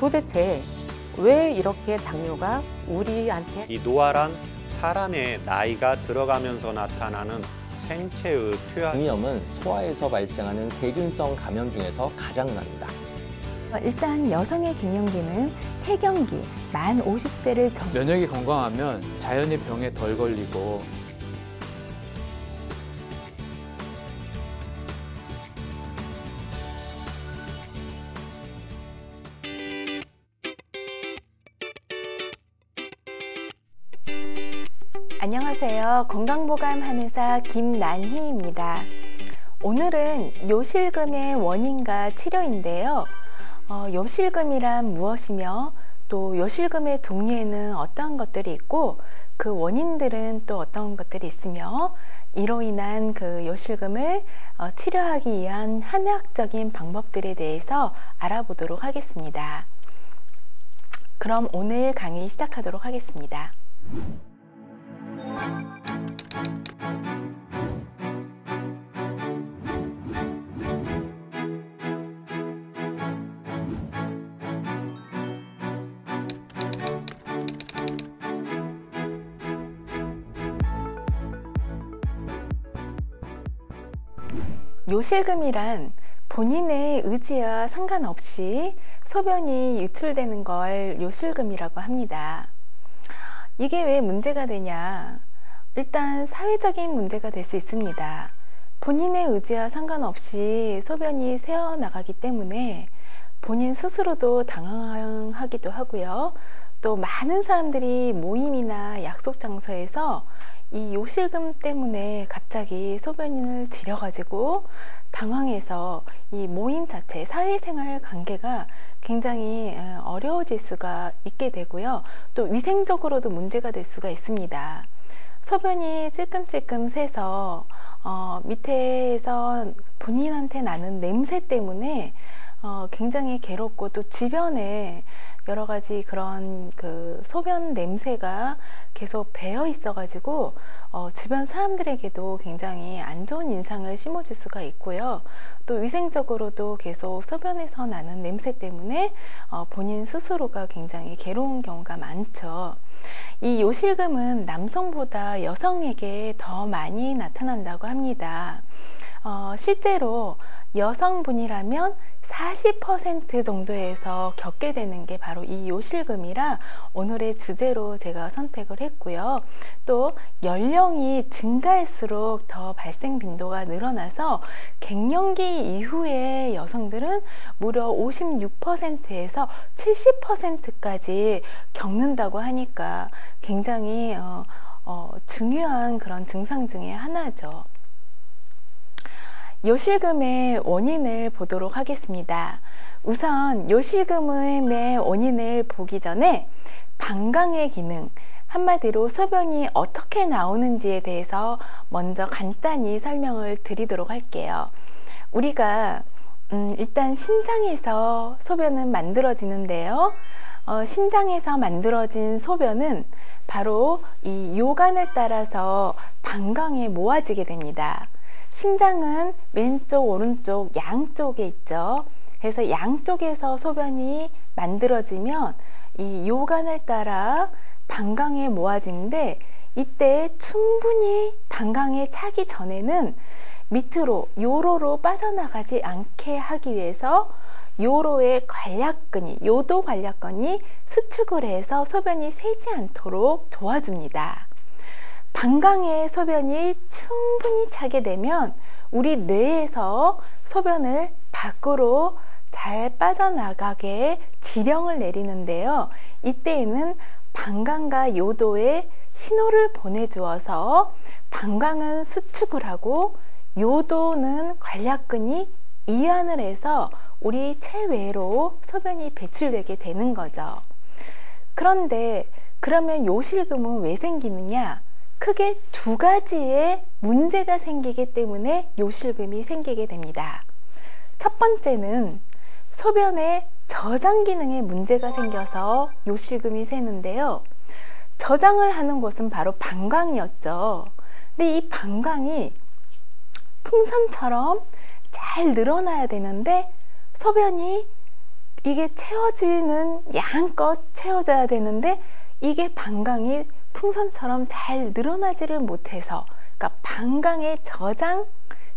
도대체 왜 이렇게 당뇨가 우리한테 이 노화란 사람의 나이가 들어가면서 나타나는 생체의 퇴화. 감염은 소화에서 발생하는 세균성 감염 중에서 가장 납니다. 일단 여성의 갱년기는 폐경기, 만 50세를 면역이 건강하면 자연히 병에 덜 걸리고 안녕하세요. 건강보감 한의사 김난희입니다. 오늘은 요실금의 원인과 치료인데요. 요실금이란 무엇이며 또 요실금의 종류에는 어떠한 것들이 있고 그 원인들은 또 어떤 것들이 있으며 이로 인한 그 요실금을 치료하기 위한 한의학적인 방법들에 대해서 알아보도록 하겠습니다. 그럼 오늘 강의 시작하도록 하겠습니다. 요실금이란 본인의 의지와 상관없이 소변이 유출되는 걸 요실금이라고 합니다. 이게 왜 문제가 되냐? 일단 사회적인 문제가 될 수 있습니다. 본인의 의지와 상관없이 소변이 새어나가기 때문에 본인 스스로도 당황하기도 하고요. 또 많은 사람들이 모임이나 약속 장소에서 이 요실금 때문에 갑자기 소변을 지려가지고 당황해서 이 모임 자체, 사회생활 관계가 굉장히 어려워질 수가 있게 되고요. 또 위생적으로도 문제가 될 수가 있습니다. 소변이 찔끔찔끔 새서 밑에서 본인한테 나는 냄새 때문에 굉장히 괴롭고 또 주변에 여러 가지 그런 그 소변 냄새가 계속 배어 있어 가지고 주변 사람들에게도 굉장히 안 좋은 인상을 심어줄 수가 있고요. 또 위생적으로도 계속 소변에서 나는 냄새 때문에 본인 스스로가 굉장히 괴로운 경우가 많죠. 이 요실금은 남성보다 여성에게 더 많이 나타난다고 합니다. 실제로 여성분이라면 40% 정도에서 겪게 되는 게 바로 이 요실금이라 오늘의 주제로 제가 선택을 했고요. 또 연령이 증가할수록 더 발생 빈도가 늘어나서 갱년기 이후의 여성들은 무려 56%에서 70%까지 겪는다고 하니까 굉장히 중요한 그런 증상 중에 하나죠. 요실금의 원인을 보도록 하겠습니다. 우선 요실금의 원인을 보기 전에 방광의 기능, 한마디로 소변이 어떻게 나오는지에 대해서 먼저 간단히 설명을 드리도록 할게요. 우리가 일단 신장에서 소변은 만들어지는데요. 신장에서 만들어진 소변은 바로 이 요관을 따라서 방광에 모아지게 됩니다. 신장은 왼쪽, 오른쪽, 양쪽에 있죠. 그래서 양쪽에서 소변이 만들어지면 이 요관을 따라 방광에 모아지는데 이때 충분히 방광에 차기 전에는 밑으로 요로로 빠져나가지 않게 하기 위해서 요로의 관략근이, 요도 관략근이 수축을 해서 소변이 새지 않도록 도와줍니다. 방광에 소변이 충분히 차게 되면 우리 뇌에서 소변을 밖으로 잘 빠져나가게 지령을 내리는데요. 이때에는 방광과 요도에 신호를 보내주어서 방광은 수축을 하고 요도는 관략근이 이완을 해서 우리 체외로 소변이 배출되게 되는 거죠. 그런데 그러면 요실금은 왜 생기느냐? 크게 두 가지의 문제가 생기기 때문에 요실금이 생기게 됩니다. 첫 번째는 소변의 저장 기능에 문제가 생겨서 요실금이 새는데요. 저장을 하는 곳은 바로 방광이었죠. 근데 이 방광이 풍선처럼 잘 늘어나야 되는데 소변이 이게 채워지는 양껏 채워져야 되는데 이게 방광이 풍선처럼 잘 늘어나지를 못해서, 그러니까 방광의 저장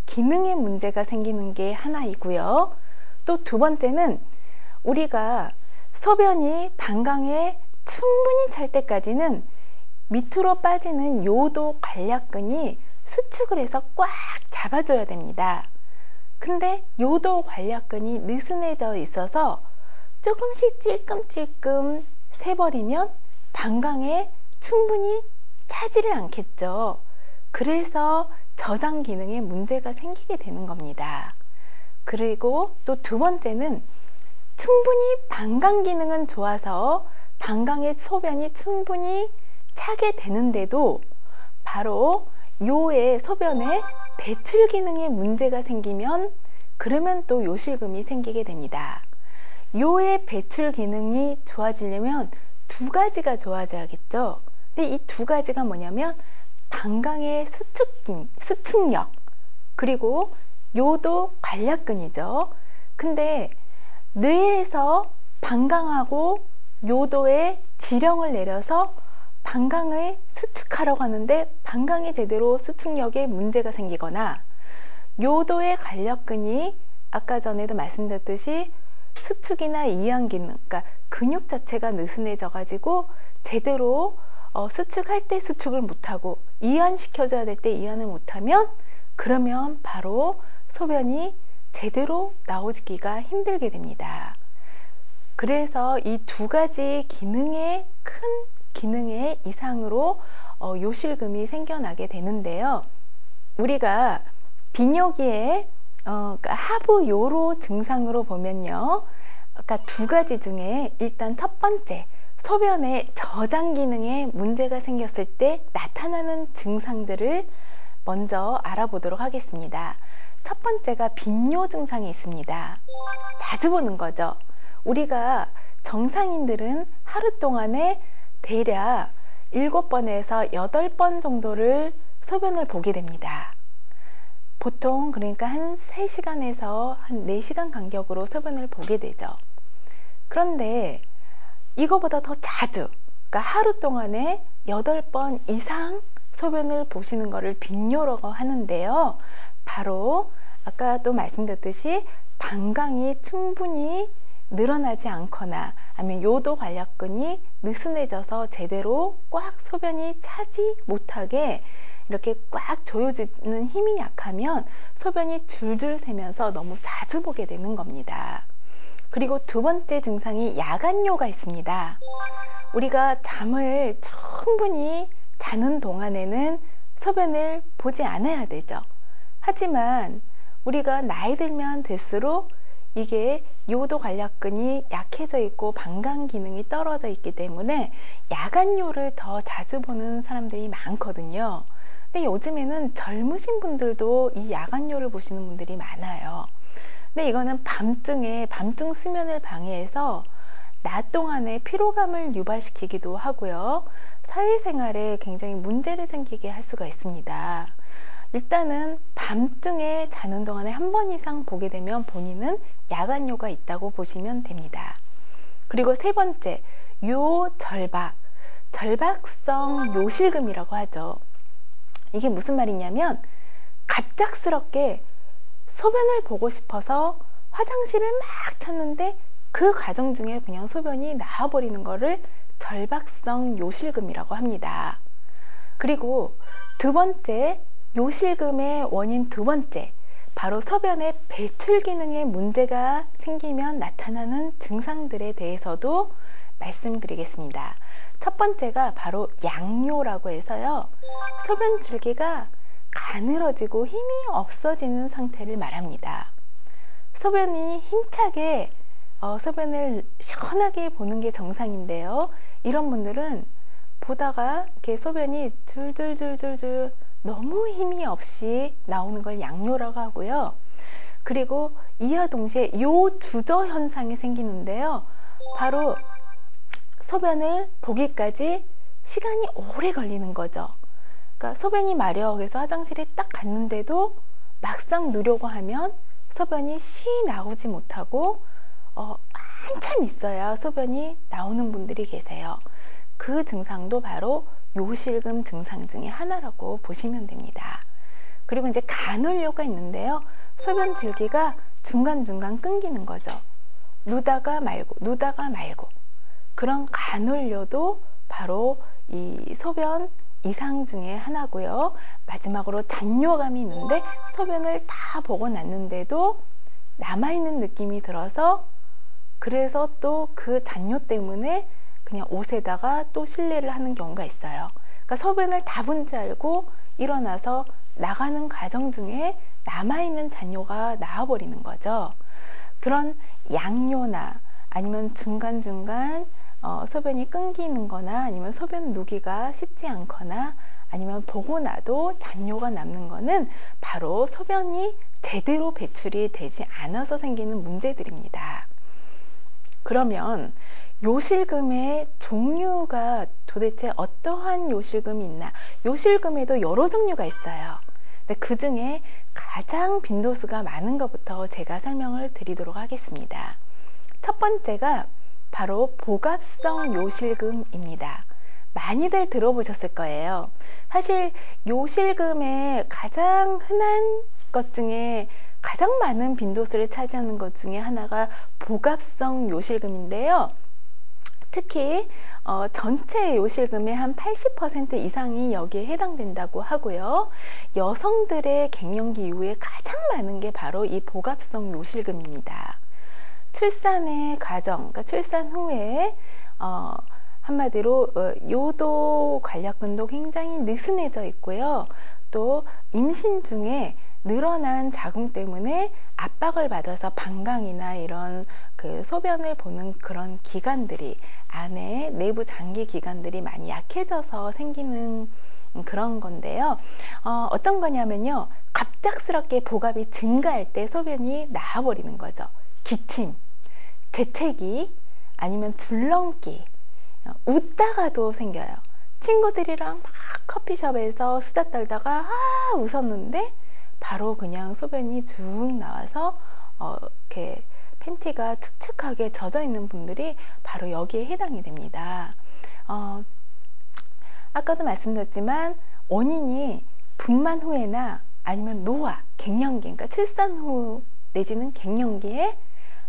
기능에 문제가 생기는 게 하나이고요. 또 두 번째는 우리가 소변이 방광에 충분히 찰 때까지는 밑으로 빠지는 요도 관략근이 수축을 해서 꽉 잡아줘야 됩니다. 근데 요도 관략근이 느슨해져 있어서 조금씩 찔끔찔끔 새버리면 방광에 충분히 차지를 않겠죠. 그래서 저장 기능에 문제가 생기게 되는 겁니다. 그리고 또 두 번째는 충분히 방광 기능은 좋아서 방광의 소변이 충분히 차게 되는데도 바로 요의 소변에 배출 기능에 문제가 생기면 그러면 또 요실금이 생기게 됩니다. 요의 배출 기능이 좋아지려면 두 가지가 좋아져야겠죠. 근데 이 두 가지가 뭐냐면 방광의 수축력 그리고 요도 관략근이죠. 근데 뇌에서 방광하고 요도에 지령을 내려서 방광을 수축하려고 하는데 방광이 제대로 수축력에 문제가 생기거나 요도의 관략근이 아까 전에도 말씀드렸듯이 수축이나 이완 기능, 그러니까 근육 자체가 느슨해져 가지고 제대로 수축할 때 수축을 못하고 이완시켜줘야 될 때 이완을 못하면 그러면 바로 소변이 제대로 나오기가 힘들게 됩니다. 그래서 이 두 가지 기능의 큰 기능의 이상으로 요실금이 생겨나게 되는데요. 우리가 비뇨기의 하부 요로 증상으로 보면요. 아까 두 가지 중에 일단 첫 번째 소변의 저장 기능에 문제가 생겼을 때 나타나는 증상들을 먼저 알아보도록 하겠습니다. 첫 번째가 빈뇨 증상이 있습니다. 자주 보는 거죠. 우리가 정상인들은 하루 동안에 대략 7번에서 8번 정도를 소변을 보게 됩니다. 보통 그러니까 한 3시간에서 한 4시간 간격으로 소변을 보게 되죠. 그런데 이거보다 더 자주, 그러니까 하루 동안에 8번 이상 소변을 보시는 것을 빈뇨라고 하는데요. 바로 아까도 말씀드렸듯이 방광이 충분히 늘어나지 않거나 아니면 요도 관략근이 느슨해져서 제대로 꽉 소변이 차지 못하게 이렇게 꽉 조여주는 힘이 약하면 소변이 줄줄 새면서 너무 자주 보게 되는 겁니다. 그리고 두 번째 증상이 야간뇨가 있습니다. 우리가 잠을 충분히 자는 동안에는 소변을 보지 않아야 되죠. 하지만 우리가 나이 들면 들수록 이게 요도 관략근이 약해져 있고 방광 기능이 떨어져 있기 때문에 야간뇨를 더 자주 보는 사람들이 많거든요. 근데 요즘에는 젊으신 분들도 이 야간뇨를 보시는 분들이 많아요. 근데 이거는 밤중 수면을 방해해서 낮 동안에 피로감을 유발시키기도 하고요. 사회생활에 굉장히 문제를 생기게 할 수가 있습니다. 일단은 밤중에 자는 동안에 한 번 이상 보게 되면 본인은 야간뇨가 있다고 보시면 됩니다. 그리고 세 번째, 절박성 요실금이라고 하죠. 이게 무슨 말이냐면 갑작스럽게 소변을 보고 싶어서 화장실을 막 찾는데 그 과정 중에 그냥 소변이 나와버리는 거를 절박성 요실금이라고 합니다. 그리고 두 번째, 요실금의 원인 두 번째, 바로 소변의 배출 기능에 문제가 생기면 나타나는 증상들에 대해서도 말씀드리겠습니다. 첫 번째가 바로 양뇨라고 해서요. 소변 줄기가 가늘어지고 힘이 없어지는 상태를 말합니다. 소변이 힘차게 소변을 시원하게 보는 게 정상인데요. 이런 분들은 보다가 이렇게 소변이 줄줄줄줄줄 너무 힘이 없이 나오는 걸 양뇨라고 하고요. 그리고 이와 동시에 요주저 현상이 생기는데요. 바로 소변을 보기까지 시간이 오래 걸리는 거죠. 그러니까 소변이 마려워서 화장실에 딱 갔는데도 막상 누려고 하면 소변이 쉬 나오지 못하고 한참 있어야 소변이 나오는 분들이 계세요. 그 증상도 바로 요실금 증상 중에 하나라고 보시면 됩니다. 그리고 이제 간헐료가 있는데요. 소변 줄기가 중간중간 끊기는 거죠. 누다가 말고 누다가 말고. 그런 간헐료도 바로 이 소변 이상 중에 하나고요. 마지막으로 잔뇨감이 있는데 소변을 다 보고 났는데도 남아있는 느낌이 들어서, 그래서 또 그 잔뇨 때문에 그냥 옷에다가 또 실내를 하는 경우가 있어요. 그러니까 소변을 다 본 줄 알고 일어나서 나가는 과정 중에 남아있는 잔뇨가 나와버리는 거죠. 그런 양뇨나 아니면 중간중간 소변이 끊기는 거나 아니면 소변 누기가 쉽지 않거나 아니면 보고 나도 잔뇨가 남는 거는 바로 소변이 제대로 배출이 되지 않아서 생기는 문제들입니다. 그러면 요실금의 종류가 도대체 어떠한 요실금이 있나? 요실금에도 여러 종류가 있어요. 근데 그 중에 가장 빈도수가 많은 것부터 제가 설명을 드리도록 하겠습니다. 첫 번째가 바로 복압성 요실금입니다. 많이들 들어보셨을 거예요. 사실 요실금의 가장 흔한 것 중에 가장 많은 빈도수를 차지하는 것 중에 하나가 복압성 요실금인데요. 특히 전체 요실금의 한 80% 이상이 여기에 해당된다고 하고요. 여성들의 갱년기 이후에 가장 많은 게 바로 이 복압성 요실금입니다. 출산의 과정, 그러니까 출산 후에 한마디로 요도 관략근도 굉장히 느슨해져 있고요. 또 임신 중에 늘어난 자궁 때문에 압박을 받아서 방광이나 이런 그 소변을 보는 그런 기관들이, 안에 내부 장기 기관들이 많이 약해져서 생기는 그런 건데요. 어떤 거냐면요, 갑작스럽게 복압이 증가할 때 소변이 나와버리는 거죠. 기침, 재채기, 아니면 줄넘기, 웃다가도 생겨요. 친구들이랑 막 커피숍에서 수다 떨다가 웃었는데 바로 그냥 소변이 쭉 나와서 이렇게 팬티가 축축하게 젖어 있는 분들이 바로 여기에 해당이 됩니다. 아까도 말씀드렸지만 원인이 분만 후에나 아니면 노화, 갱년기, 그러니까 출산 후 내지는 갱년기에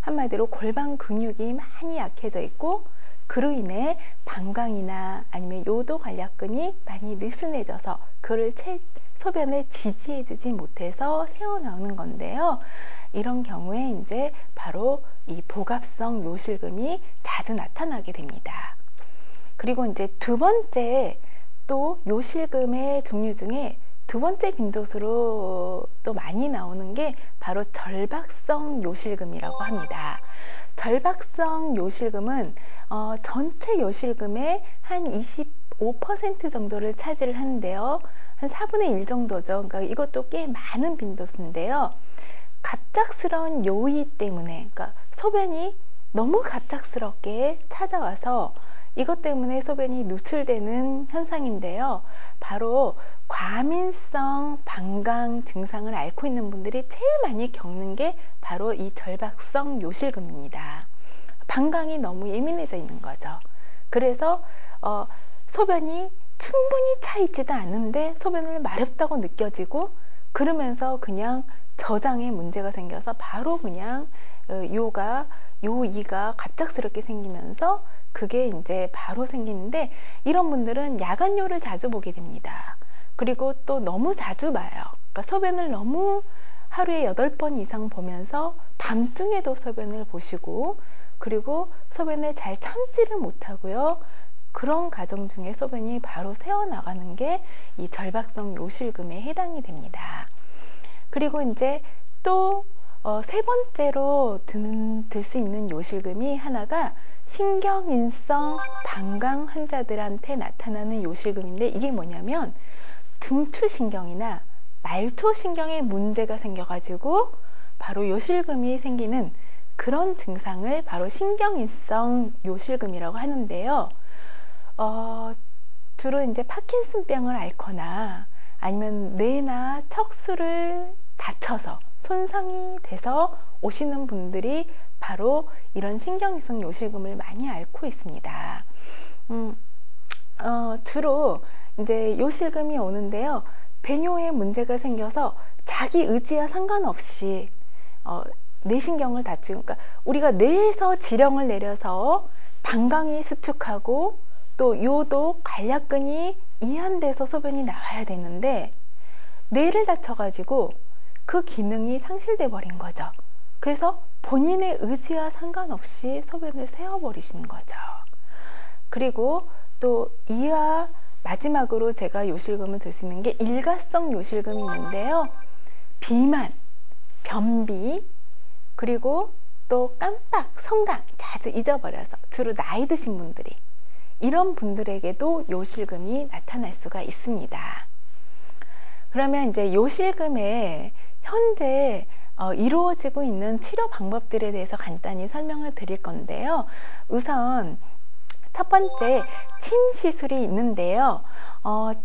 한마디로 골반 근육이 많이 약해져 있고, 그로 인해 방광이나 아니면 요도 관략근이 많이 느슨해져서 그를 소변을 지지해주지 못해서 새어나오는 건데요. 이런 경우에 이제 바로 이 복압성 요실금이 자주 나타나게 됩니다. 그리고 이제 두 번째, 또 요실금의 종류 중에 두 번째 빈도수로 또 많이 나오는 게 바로 절박성 요실금이라고 합니다. 절박성 요실금은 전체 요실금의 한 25% 정도를 차지를 하는데요. 한 4분의 1 정도죠. 그러니까 이것도 꽤 많은 빈도수인데요. 갑작스러운 요의 때문에, 그러니까 소변이 너무 갑작스럽게 찾아와서 이것 때문에 소변이 누출되는 현상인데요. 바로 과민성 방광 증상을 앓고 있는 분들이 제일 많이 겪는 게 바로 이 절박성 요실금입니다. 방광이 너무 예민해져 있는 거죠. 그래서 소변이 충분히 차 있지도 않은데 소변을 마렵다고 느껴지고, 그러면서 그냥 저장에 문제가 생겨서 바로 그냥 요이가 갑작스럽게 생기면서 그게 이제 바로 생기는데, 이런 분들은 야간요를 자주 보게 됩니다. 그리고 또 너무 자주 봐요. 그러니까 소변을 너무 하루에 8번 이상 보면서 밤중에도 소변을 보시고, 그리고 소변을 잘 참지를 못하고요. 그런 과정 중에 소변이 바로 새어나가는 게 이 절박성 요실금에 해당이 됩니다. 그리고 이제 또 세 번째로 들 수 있는 요실금이 하나가 신경인성 방광 환자들한테 나타나는 요실금인데, 이게 뭐냐면 중추신경이나 말초신경에 문제가 생겨가지고 바로 요실금이 생기는 그런 증상을 바로 신경인성 요실금이라고 하는데요. 주로 이제 파킨슨병을 앓거나 아니면 뇌나 척수를 다쳐서 손상이 돼서 오시는 분들이 바로 이런 신경이성 요실금을 많이 앓고 있습니다. 주로 이제 요실금이 오는데요. 배뇨에 문제가 생겨서 자기 의지와 상관없이 뇌신경을 다치고, 그러니까 우리가 뇌에서 지령을 내려서 방광이 수축하고 또 요도 관략근이 이완돼서 소변이 나와야 되는데 뇌를 다쳐가지고 그 기능이 상실돼 버린 거죠. 그래서 본인의 의지와 상관없이 소변을 새어버리시는 거죠. 그리고 또 이와 마지막으로 제가 요실금을 들 수 있는 게 일가성 요실금이 있는데요. 비만, 변비, 그리고 또 깜빡, 성강 자주 잊어버려서 주로 나이 드신 분들이, 이런 분들에게도 요실금이 나타날 수가 있습니다. 그러면 이제 요실금에 현재 이루어지고 있는 치료 방법들에 대해서 간단히 설명을 드릴 건데요. 우선 첫 번째, 침 시술이 있는데요.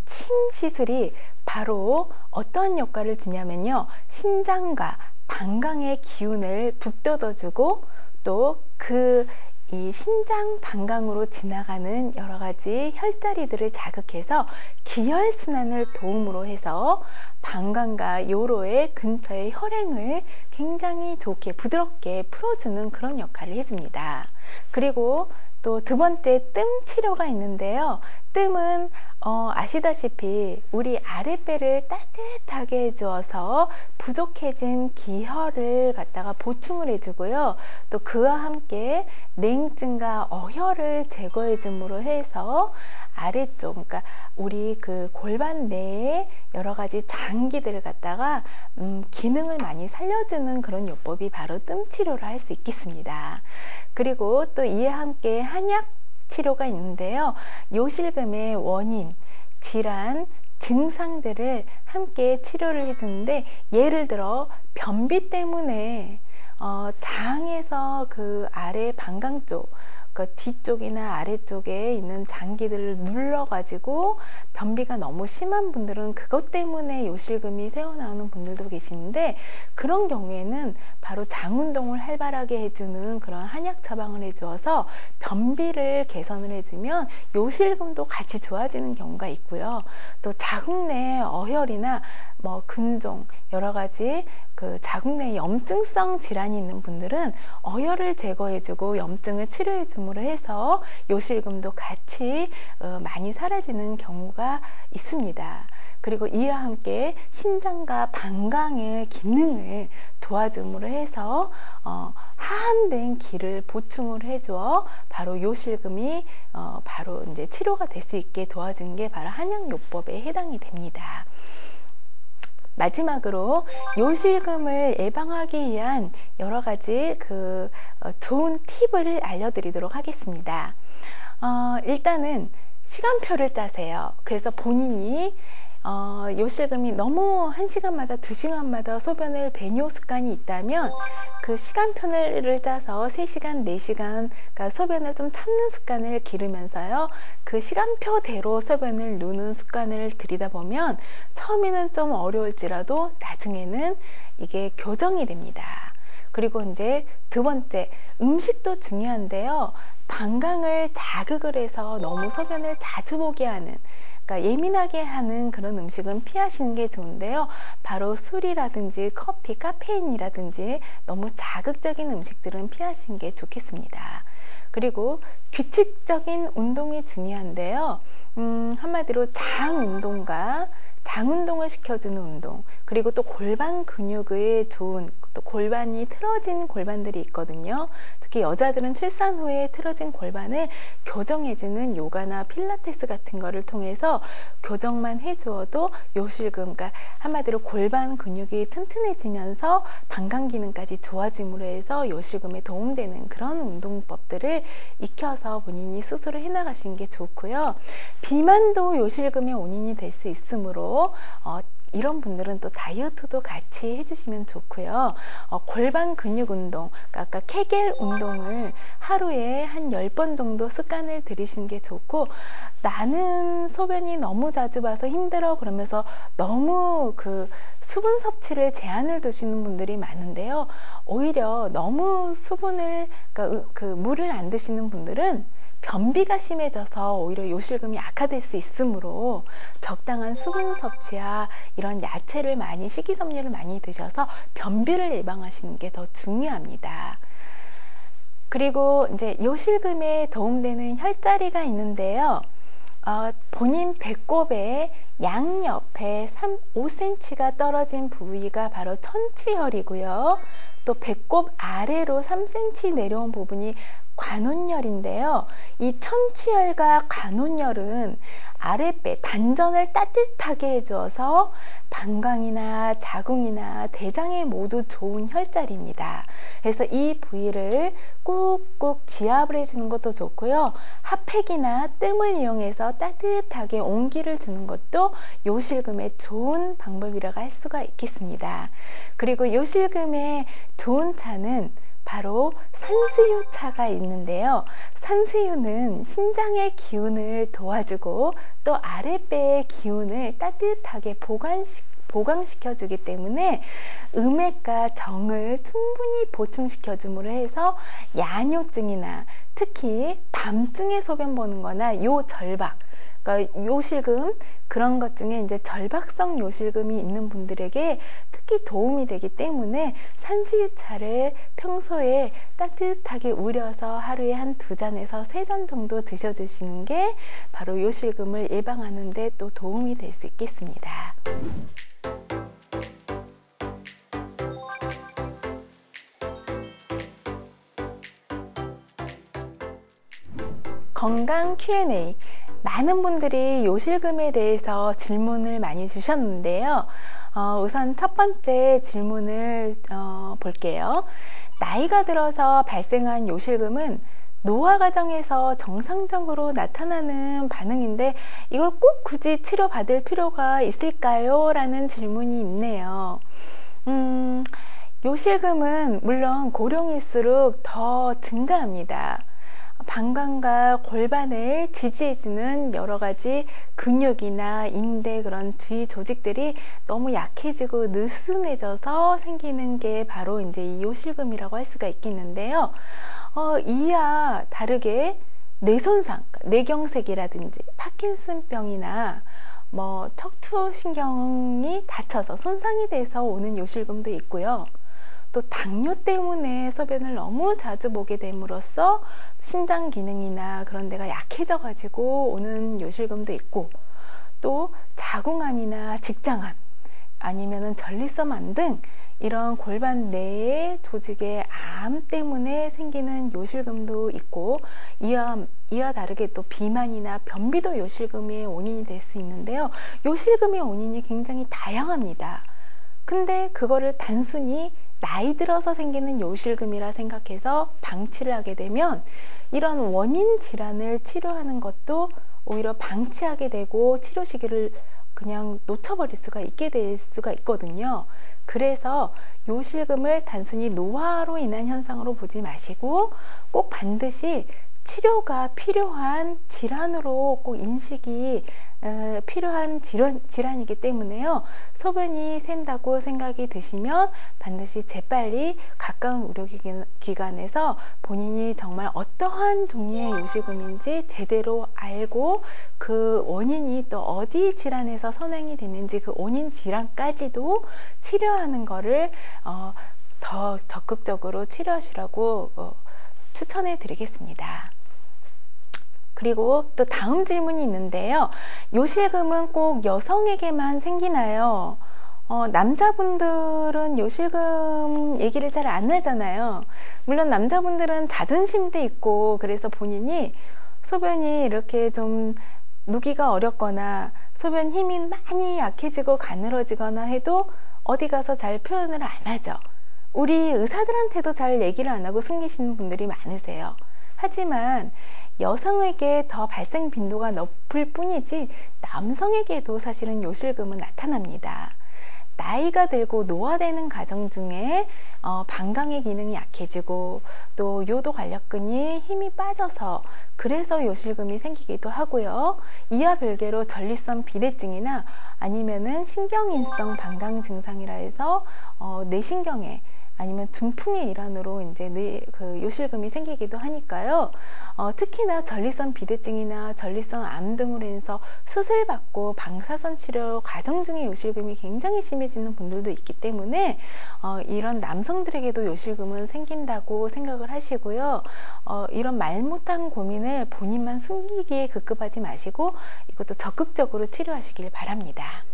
침 시술이 바로 어떠한 효과를 주냐면요. 신장과 방광의 기운을 북돋워주고 또 이 신장 방광으로 지나가는 여러 가지 혈자리들을 자극해서 기혈순환을 도움으로 해서 방광과 요로의 근처의 혈행을 굉장히 좋게 부드럽게 풀어주는 그런 역할을 해줍니다. 그리고 또 두 번째, 뜸 치료가 있는데요. 뜸은 아시다시피 우리 아랫배를 따뜻하게 해주어서 부족해진 기혈을 갖다가 보충을 해주고요. 또 그와 함께 냉증과 어혈을 제거해 줌으로 해서 아래쪽, 그러니까 우리 그 골반 내에 여러 가지 장기들을 갖다가 기능을 많이 살려주는 그런 요법이 바로 뜸 치료를 할 수 있겠습니다. 그리고 또 이에 함께 한약 치료가 있는데요. 요실금의 원인, 질환, 증상들을 함께 치료를 해주는데, 예를 들어 변비 때문에 장에서 그 아래 방광 쪽, 그 뒤쪽이나 아래쪽에 있는 장기들을 눌러가지고 변비가 너무 심한 분들은 그것 때문에 요실금이 새어나오는 분들도 계시는데, 그런 경우에는 바로 장운동을 활발하게 해주는 그런 한약 처방을 해주어서 변비를 개선을 해주면 요실금도 같이 좋아지는 경우가 있고요. 또 자궁 내 어혈이나 근종, 여러 가지 그 자궁 내 염증성 질환이 있는 분들은 어혈을 제거해주고 염증을 치료해줌으로 해서 요실금도 같이 많이 사라지는 경우가 있습니다. 그리고 이와 함께 신장과 방광의 기능을 도와줌으로 해서 하함된 기를 보충을 해줘 바로 요실금이 바로 이제 치료가 될 수 있게 도와주는 게 바로 한약요법에 해당이 됩니다. 마지막으로 요실금을 예방하기 위한 여러 가지 좋은 팁을 알려드리도록 하겠습니다. 일단은 시간표를 짜세요. 그래서 본인이 요실금이 너무 1시간마다 2시간마다 소변을 배뇨 습관이 있다면 그 시간표를 짜서 3시간, 4시간 그러니까 소변을 좀 참는 습관을 기르면서요. 그 시간표대로 소변을 누는 습관을 들이다 보면 처음에는 좀 어려울지라도 나중에는 이게 교정이 됩니다. 그리고 이제 두 번째, 음식도 중요한데요. 방광을 자극을 해서 너무 소변을 자주 보게 하는, 그러니까 예민하게 하는 그런 음식은 피하시는 게 좋은데요. 바로 술이라든지 커피, 카페인이라든지 너무 자극적인 음식들은 피하시는 게 좋겠습니다. 그리고 규칙적인 운동이 중요한데요. 한마디로 장 운동을 시켜주는 운동, 그리고 또 골반 근육의 좋은, 또 골반이 틀어진 골반들이 있거든요. 특히 여자들은 출산 후에 틀어진 골반을 교정해주는 요가나 필라테스 같은 거를 통해서 교정만 해주어도 요실금, 그러니까 한마디로 골반 근육이 튼튼해지면서 방광 기능까지 좋아짐으로 해서 요실금에 도움되는 그런 운동법들을 익혀서 본인이 스스로 해나가시는 게 좋고요. 비만도 요실금의 원인이 될 수 있으므로 이런 분들은 또 다이어트도 같이 해주시면 좋고요. 골반 근육 운동, 그러니까 케겔 운동을 하루에 한 10번 정도 습관을 들이시는 게 좋고, 나는 소변이 너무 자주 봐서 힘들어 그러면서 너무 그 수분 섭취를 제한을 두시는 분들이 많은데요. 오히려 너무 수분을, 그러니까 그 물을 안 드시는 분들은 변비가 심해져서 오히려 요실금이 악화될 수 있으므로 적당한 수분 섭취와 이런 야채를 많이, 식이섬유를 많이 드셔서 변비를 예방하시는 게 더 중요합니다. 그리고 이제 요실금에 도움되는 혈자리가 있는데요. 본인 배꼽의 양옆에 5cm가 떨어진 부위가 바로 천추혈이고요. 또 배꼽 아래로 3cm 내려온 부분이 관혼혈인데요. 이 천추혈과 관혼혈은 아랫배 단전을 따뜻하게 해주어서 방광이나 자궁이나 대장에 모두 좋은 혈자리입니다. 그래서 이 부위를 꾹꾹 지압을 해주는 것도 좋고요. 핫팩이나 뜸을 이용해서 따뜻하게 온기를 주는 것도 요실금의 좋은 방법이라고 할 수가 있겠습니다. 그리고 요실금의 좋은 차는 바로 산수유차가 있는데요. 산수유는 신장의 기운을 도와주고 또 아랫배의 기운을 따뜻하게 보강시켜주기 때문에 음액과 정을 충분히 보충시켜줌으로 해서 야뇨증이나 특히 밤중에 소변 보는 거나 요절박, 그러니까 요실금, 그런 것 중에 이제 절박성 요실금이 있는 분들에게 특히 도움이 되기 때문에 산수유차를 평소에 따뜻하게 우려서 하루에 한 2잔에서 3잔 정도 드셔주시는 게 바로 요실금을 예방하는 데 또 도움이 될 수 있겠습니다. 건강 Q&A. 많은 분들이 요실금에 대해서 질문을 많이 주셨는데요. 우선 첫 번째 질문을 볼게요. 나이가 들어서 발생한 요실금은 노화 과정에서 정상적으로 나타나는 반응인데 이걸 꼭 굳이 치료받을 필요가 있을까요? 라는 질문이 있네요. 요실금은 물론 고령일수록 더 증가합니다. 방광과 골반을 지지해주는 여러 가지 근육이나 인대, 그런 주위 조직들이 너무 약해지고 느슨해져서 생기는 게 바로 이제 이 요실금이라고 할 수가 있겠는데요. 이와 다르게 뇌손상, 뇌경색이라든지 파킨슨병이나 뭐 척추신경이 다쳐서 손상이 돼서 오는 요실금도 있고요. 또 당뇨 때문에 소변을 너무 자주 보게 됨으로써 신장 기능이나 그런 데가 약해져 가지고 오는 요실금도 있고, 또 자궁암이나 직장암 아니면은 전립선암 등 이런 골반 내의 조직의 암 때문에 생기는 요실금도 있고, 이와 다르게 또 비만이나 변비도 요실금의 원인이 될 수 있는데요. 요실금의 원인이 굉장히 다양합니다. 근데 그거를 단순히 나이 들어서 생기는 요실금이라 생각해서 방치를 하게 되면 이런 원인 질환을 치료하는 것도 오히려 방치하게 되고 치료 시기를 그냥 놓쳐버릴 수가 있게 될 수가 있거든요. 그래서 요실금을 단순히 노화로 인한 현상으로 보지 마시고 꼭 반드시 치료가 필요한 질환으로 꼭 인식이 필요한 질환이기 때문에요. 소변이 샌다고 생각이 드시면 반드시 재빨리 가까운 의료기관에서 본인이 정말 어떠한 종류의 요실금인지 제대로 알고 그 원인이 또 어디 질환에서 선행이 됐는지 그 원인 질환까지도 치료하는 거를 더 적극적으로 치료하시라고 추천해 드리겠습니다. 그리고 또 다음 질문이 있는데요. 요실금은 꼭 여성에게만 생기나요? 남자분들은 요실금 얘기를 잘 안 하잖아요. 물론 남자분들은 자존심도 있고 그래서 본인이 소변이 이렇게 좀 누기가 어렵거나 소변 힘이 많이 약해지고 가늘어지거나 해도 어디 가서 잘 표현을 안 하죠. 우리 의사들한테도 잘 얘기를 안 하고 숨기시는 분들이 많으세요. 하지만 여성에게 더 발생 빈도가 높을 뿐이지 남성에게도 사실은 요실금은 나타납니다. 나이가 들고 노화되는 과정 중에 방광의 기능이 약해지고 또 요도 관략근이 힘이 빠져서 그래서 요실금이 생기기도 하고요. 이와 별개로 전립선 비대증이나 아니면은 신경인성 방광 증상이라 해서 뇌신경에 아니면 중풍의 일환으로 이제 그 요실금이 생기기도 하니까요. 특히나 전립선 비대증이나 전립선 암 등으로 인해서 수술받고 방사선 치료 과정 중에 요실금이 굉장히 심해지는 분들도 있기 때문에 이런 남성들에게도 요실금은 생긴다고 생각을 하시고요. 이런 말 못한 고민을 본인만 숨기기에 급급하지 마시고 이것도 적극적으로 치료하시길 바랍니다.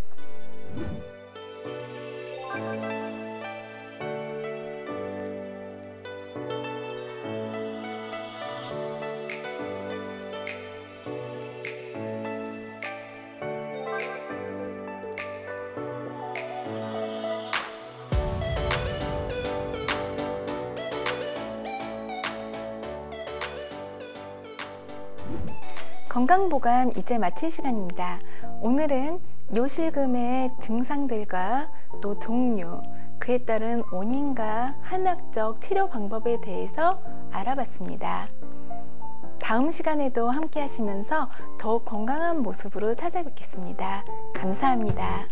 건강보감 이제 마칠 시간입니다. 오늘은 요실금의 증상들과 또 종류, 그에 따른 원인과 한의학적 치료 방법에 대해서 알아봤습니다. 다음 시간에도 함께 하시면서 더욱 건강한 모습으로 찾아뵙겠습니다. 감사합니다.